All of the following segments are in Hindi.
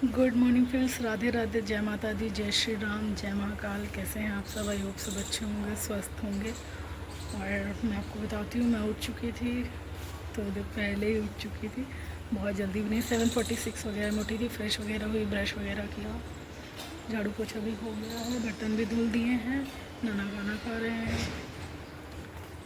Good morning friends, Radhe Radhe, जय माता दी, जय श्री राम, जय महाकाल। कैसे हैं आप सब? आई होप सब अच्छे होंगे, स्वस्थ होंगे। और मैं आपको बताती हूँ, मैं उठ चुकी थी थोड़ी देर पहले ही उठ चुकी थी, बहुत जल्दी भी नहीं, 7:46 वगैरह में उठी थी। फ्रेश वगैरह हुई, ब्रश वगैरह किया, झाड़ू पोछा भी हो गया है, बर्तन भी धुल दिए हैं, नाना खाना खा रहे हैं,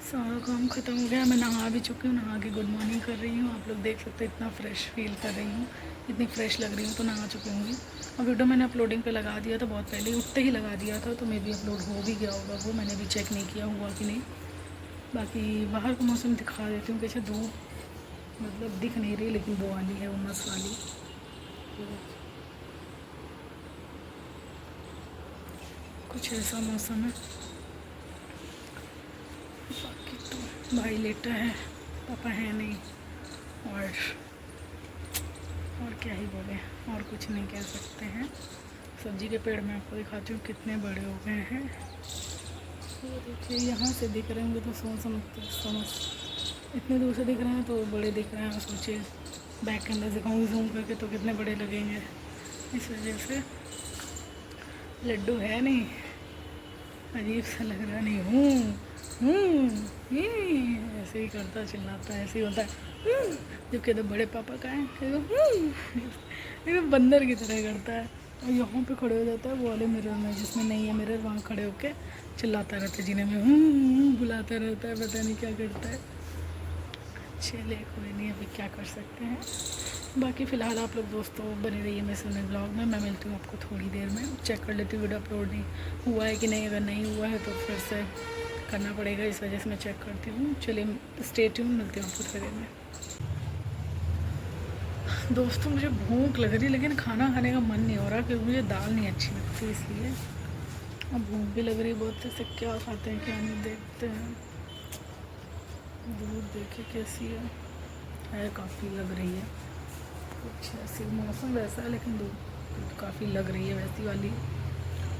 सारा काम ख़त्म हो गया। मैं नहा भी चुकी हूँ, नहा के गुड मॉर्निंग कर रही हूँ। आप लोग देख सकते हैं इतना फ्रेश फील कर रही हूँ, इतनी फ्रेश लग रही हूँ, तो नहा चुकी हूँगी। और वीडियो मैंने अपलोडिंग पे लगा दिया था, बहुत पहले उठते ही लगा दिया था, तो मे भी अपलोड हो भी गया होगा, वो मैंने भी चेक नहीं किया हुआ कि नहीं। बाकी बाहर का मौसम दिखा देती हूँ, कैसे धूप मतलब दिख नहीं रही, लेकिन वो वाली है, उमस वाली। कुछ ऐसा मौसम है। बाकी तो भाई लेटा है, पापा है नहीं, और क्या ही बोले, और कुछ नहीं कह सकते हैं। सब्जी के पेड़ में आपको दिखाती हूँ कितने बड़े हो गए हैं। ये देखिए, यहाँ से दिख रहे होंगे तो समझ इतने दूर से दिख रहे हैं तो बड़े दिख रहे हैं। सोचिए बैक कैमरा दिखाऊँगी जूम करके तो कितने बड़े लगेंगे। इस वजह से लड्डू है नहीं, अजीब सा लग रहा नहीं ये ऐसे ही करता, चिल्लाता है, ऐसे ही होता है। जब कहते बड़े पापा का है, एकदम बंदर की तरह करता है। और यहाँ पे खड़े हो जाता है वो वाले मिरर में, जिसमें नहीं है मिरर, वहाँ खड़े होके चिल्लाता रहता है, जिन्हें में बुलाता रहता है, पता नहीं क्या करता है। चलिए कोई नहीं, अभी क्या कर सकते हैं। बाकी फ़िलहाल आप लोग दोस्तों बने रहिए मेरे सामने ब्लॉग में। मैं मिलती हूँ आपको थोड़ी देर में, चेक कर लेती हूँ वीडियो अपलोड नहीं हुआ है कि नहीं। अगर नहीं हुआ है तो फिर से करना पड़ेगा, इस वजह से मैं चेक करती हूँ। चलिए स्टे ट्यून, मिलती हूँ आपको थोड़ी देर में। दोस्तों मुझे भूख लग रही है, लेकिन खाना खाने का मन नहीं हो रहा, क्योंकि मुझे दाल नहीं अच्छी लगती, इसलिए। अब भूख भी लग रही है बहुत, से क्या खाते हैं क्या नहीं, देखते हैं। दूध देखिए कैसी है काफ़ी लग रही है कुछ ऐसी। मौसम वैसा है, लेकिन धूप काफ़ी लग रही है वैसी वाली।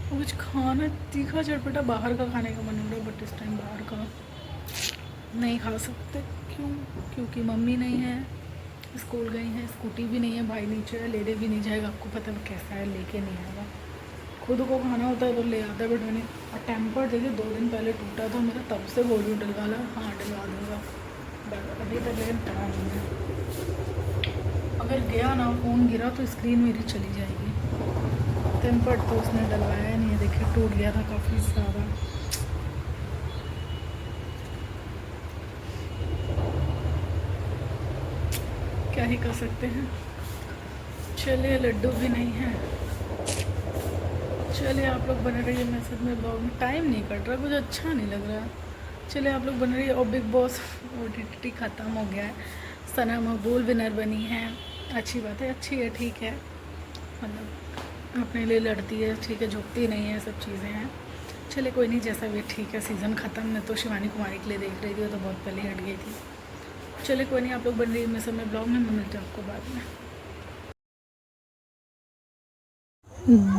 और कुछ खाना तीखा चटपटा बाहर का खाने का मन हो रहा है, बट इस टाइम बाहर का नहीं खा सकते। क्यों? क्योंकि मम्मी नहीं है, स्कूल गई हैं, स्कूटी भी नहीं है, भाई नीचे है, लेने भी नहीं जाएगा। आपको पता है कैसा है, लेके नहीं आएगा। खुद को खाना होता है तो ले आता है, बट मैंने और टेम्पर देखिए 2 दिन पहले टूटा था मेरा, तब से बोल रही हूँ डलवा ला। हाँ डलवा दूँगा, अभी तक लेकिन पड़ा नहीं है। अगर गया ना, फ़ोन गिरा तो स्क्रीन मेरी चली जाएगी। टेम्पर तो उसने डलवाया नहीं है, देखिए टूट गया था काफ़ी ज़्यादा। क्या ही कर सकते हैं। चलिए लड्डू भी नहीं है। चलिए आप लोग बने रहिए मेरे साथ में ब्लॉग में। टाइम नहीं कट रहा, कुछ अच्छा नहीं लग रहा। चलिए आप लोग बने रहिए। और बिग बॉस OTT ख़त्म हो गया है, सना मकबूल विनर बनी है। अच्छी बात है, अच्छी है, ठीक है, मतलब अपने लिए लड़ती है, ठीक है, झुकती नहीं है, सब चीज़ें हैं। चलिए कोई नहीं, जैसा भी ठीक है। सीज़न ख़त्म, मैं तो शिवानी कुमारी के लिए देख रही थी, वो तो बहुत पहले हट गई थी। चलिए कोई नहीं, आप लोग बन रही है मेरे साथ में ब्लॉग में, मैं मिलती हूँ आपको बाद में।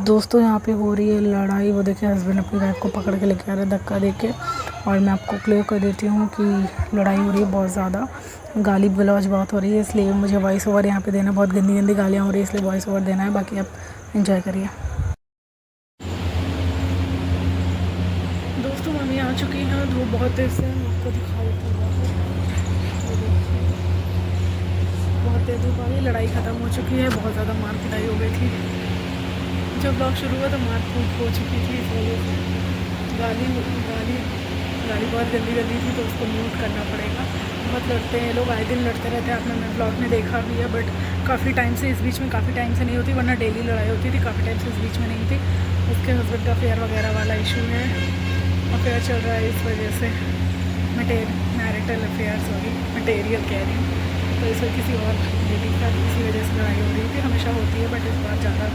दोस्तों यहाँ पे हो रही है लड़ाई, वो देखिए हस्बैंड अपनी वाइफ को पकड़ के लेके आ रहे हैं धक्का दे के। और मैं आपको क्लियर कर देती हूँ कि लड़ाई हो रही है बहुत ज़्यादा, गाली गलौज बहुत हो रही है, इसलिए मुझे वॉइस ओवर यहाँ पे देना, बहुत गंदी गंदी गालियाँ हो रही है, इसलिए वॉइस ओवर देना है। बाकी आप एंजॉय करिए। दोस्तों मम्मी आ चुकी हैं, धूप बहुत तेज़ से, मैं आपको दिखा देती हूँ। बहुत तेज़ धूप आ गई, लड़ाई ख़त्म हो चुकी है, बहुत ज़्यादा मार पिटाई हो गई थी। जब ब्लॉग शुरू हुआ तो मार कूट हो चुकी थी, इस वजह से गाली गाली गाली बहुत गंदी गंदी थी, तो उसको म्यूट करना पड़ेगा। बहुत लड़ते हैं लोग, आए दिन लड़ते रहते हैं, आपने मैं ब्लॉग में देखा भी है। बट काफ़ी टाइम से, इस बीच में काफ़ी टाइम से नहीं होती, वरना डेली लड़ाई होती थी। काफ़ी टाइम से इस बीच में नहीं थी। उसके हस्बैंड का अफेयर वगैरह वाला इशू है, अफेयर चल रहा है, इस वजह से मैरिटल अफेयर, सॉरी मटेरियल कह रही हूँ, तो इस वजह किसी और लेडी का इसी वजह से लड़ाई हो रही थी। हमेशा होती है, बट इस बार ज़्यादा,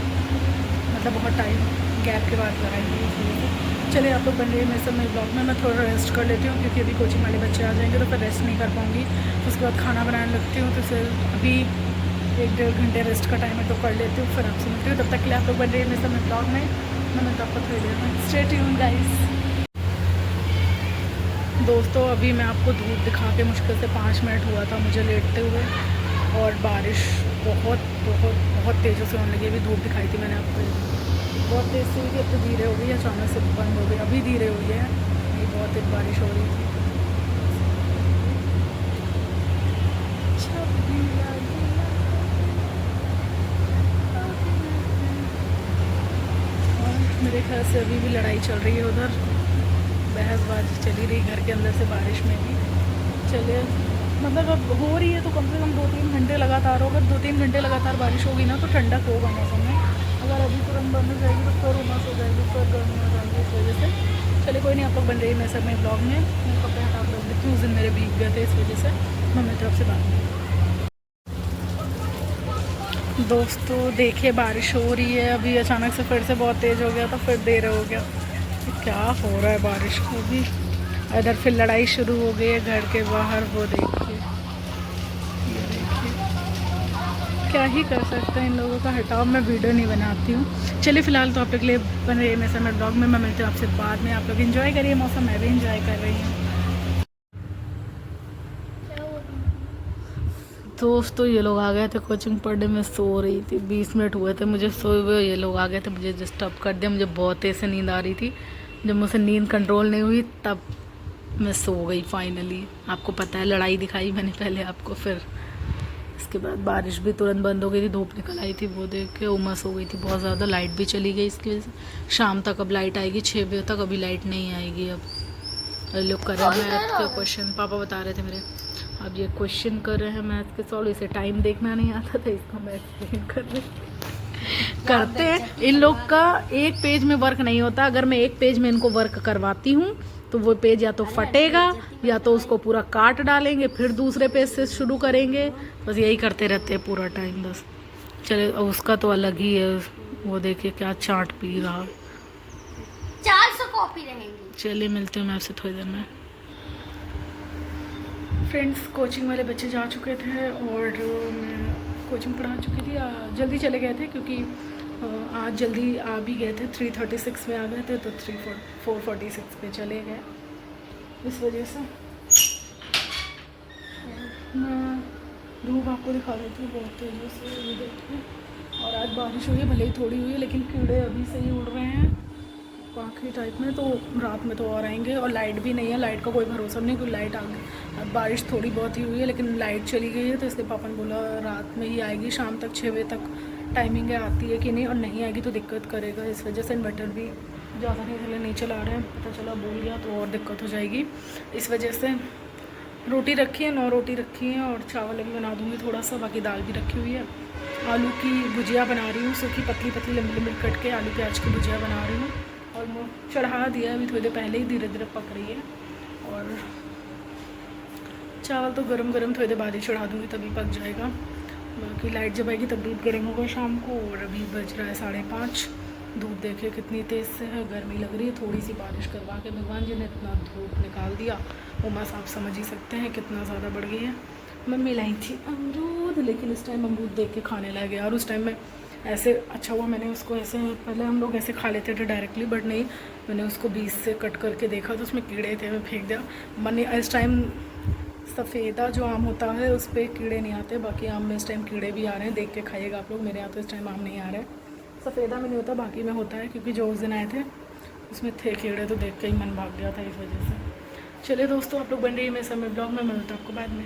मतलब बहुत टाइम गैप के बाद लड़ाई हुई इसलिए। चलिए आप लोग बन रही है मेरे साथ में ब्लॉग में। मैं थोड़ा रेस्ट कर लेती हूँ, क्योंकि अभी कोचिंग वाले बच्चे आ जाएंगे तो फिर रेस्ट नहीं कर पाऊँगी। तो उसके बाद खाना बनाने लगती हूँ, तो फिर अभी 1-1.5 घंटे रेस्ट का टाइम है, तो कर लेती हूँ, फिर आपसे मिलती हूँ। तब तक के लिए आप लोग बन रही है मेरे साथ में ब्लॉग में। मैं मिलता आपको थोड़ी देर में। Stay tuned guys. दोस्तों अभी मैं आपको धूप दिखा के, मुश्किल से 5 मिनट हुआ था मुझे लेटते हुए, और बारिश बहुत बहुत बहुत तेज़ों से होने लगी। अभी धूप दिखाई थी मैंने आपको, बहुत तेज़ से हुई थी, अब तो धीरे हो गई, अचानक से बंद हो गई, अभी धीरे हुई है। ये बहुत तेज बारिश हो रही थी। मेरे ख्याल से अभी भी लड़ाई चल रही है उधर, बहसबाजी चली रही घर के अंदर से बारिश में भी। चलिए, मतलब अब हो रही है तो कम से कम 2-3 घंटे लगातार हो, अगर 2-3 घंटे लगातार बारिश होगी ना तो ठंडक होगा मौसम में। अगर अभी तुरंत बंद हो जाएगी तो फिर उमस हो जाएगी, फिर गर्मी हो जाएगी इस वजह से। चलिए कोई नहीं, आप लोग बन रही है मैं सब में ब्लॉग में। मैं कपड़े हटा कर देती हूँ, उस दिन मेरे भीग गए थे इस वजह से। मैं मेरी तरफ से बात नहीं। दोस्तों देखिए, बारिश हो रही है, अभी अचानक से फिर से बहुत तेज़ हो गया था, फिर देर हो गया। क्या हो रहा है बारिश को भी। इधर फिर लड़ाई शुरू हो गई है घर के बाहर, वो देखिए, ये देखिए, क्या ही कर सकते हैं इन लोगों का। हटाओ, मैं वीडियो नहीं बनाती हूँ। चलिए फिलहाल तो आप लोग के लिए बन रही है मैं समय ब्लॉग में। मैं मिलती हूँ आपसे बाद में। आप लोग एंजॉय करिए मौसम, मैं भी एंजॉय कर रही हूँ। दोस्तों ये लोग आ गए थे कोचिंग पढ़ने, में सो रही थी, 20 मिनट हुए थे मुझे सोए हुए, ये लोग आ गए थे, मुझे डिस्टर्ब कर दिया। मुझे बहुत तेज़ से नींद आ रही थी, जब मुझसे नींद कंट्रोल नहीं हुई तब मैं सो गई फाइनली। आपको पता है, लड़ाई दिखाई मैंने पहले आपको, फिर इसके बाद बारिश भी तुरंत बंद हो गई थी, धूप निकल आई थी, वो देख के उमस हो गई थी बहुत ज़्यादा। लाइट भी चली गई इसकी वजह से। शाम तक अब लाइट आएगी 6 बजे तक, अभी लाइट नहीं आएगी। अब लोग कर रहे हैं मैथ के क्वेश्चन, पापा बता रहे थे मेरे। अब ये क्वेश्चन कर रहे हैं मैथ के सॉल्व, इसे टाइम देखना नहीं आता था, इसको मैं एक्सप्लेन कर रही करते हैं। इन लोग का एक पेज में वर्क नहीं होता, अगर मैं एक पेज में इनको वर्क करवाती हूँ तो वो पेज या तो फटेगा या तो उसको पूरा काट डालेंगे, फिर दूसरे पेज से शुरू करेंगे। बस यही करते रहते हैं पूरा टाइम बस। चले, उसका तो अलग ही है, वो देखिए क्या चाट पी रहा है। 400 कॉपी रहेंगी। चलिए मिलते हैं मैं आपसे थोड़ी देर में। फ्रेंड्स, कोचिंग वाले बच्चे जा चुके थे और मैं कोचिंग पढ़ा चुकी थी। जल्दी चले गए थे क्योंकि आज जल्दी आ भी गए थे, 3:36 में आ गए थे, तो 4:46 पे चले गए। इस वजह से मैं धूप आपको दिखा रही थी बहुत तेज़ी से, ये देखिए। और आज बारिश हुई है, भले ही थोड़ी हुई है, लेकिन कीड़े अभी से ही उड़ रहे हैं पाखी टाइप में, तो रात में तो और आएंगे। और लाइट भी नहीं है, लाइट का कोई भरोसा नहीं, कोई लाइट आ गई। अब बारिश थोड़ी बहुत ही हुई है लेकिन लाइट चली गई है, तो इसलिए पापा ने बोला रात में ही आएगी, शाम तक 6 बजे तक टाइमिंग है, आती है कि नहीं, और नहीं आएगी तो दिक्कत करेगा। इस वजह से इन्वर्टर भी ज़्यादा नहीं चला रहे हैं, पता चला बोल गया तो और दिक्कत हो जाएगी। इस वजह से रोटी रखी है, 9 रोटी रखी है, और चावल भी बना दूँगी थोड़ा सा, बाकी दाल भी रखी हुई है। आलू की भुजिया बना रही हूँ, सूखी पतली पतली लंबी लंबी कट के आलू प्याज की भुजिया बना रही हूँ। और वो चढ़ा दिया अभी थोड़ी देर पहले ही, धीरे धीरे पक रही है। और चावल तो गरम गरम थोड़ी देर बाद ही चढ़ा दूँगी, तभी पक जाएगा। बाकी लाइट जब आएगी तब दूध गर्म होगा शाम को। और अभी बज रहा है 5:30। धूप देखिए कितनी तेज़ से है, गर्मी लग रही है। थोड़ी सी बारिश करवा के भगवान जी ने इतना धूप निकाल दिया, उमस आप समझ ही सकते हैं कितना ज़्यादा बढ़ गई है। मम्मी लाई थी अमरूद, लेकिन इस टाइम अमरूद देख के खाने लग गया। और उस टाइम में ऐसे, अच्छा हुआ मैंने उसको ऐसे, पहले हम लोग ऐसे खा लेते थे डायरेक्टली, बट नहीं, मैंने उसको बीच से कट करके देखा तो उसमें कीड़े थे, मैं फेंक दिया। मैंने इस टाइम सफ़ेदा जो आम होता है उस पर कीड़े नहीं आते, बाकी आम में इस टाइम कीड़े भी आ रहे हैं, देख के खाइएगा आप लोग। मेरे यहाँ तो इस टाइम आम नहीं आ रहा है, सफ़ेदा में नहीं होता, बाकी में होता है, क्योंकि जो उस दिन आए थे उसमें थे कीड़े, तो देख के ही मन भाग गया था इस वजह से। चलिए दोस्तों, आप लोग बन रही है मेरे समय ब्लॉग में, मिलता हूँ आपको बाद में।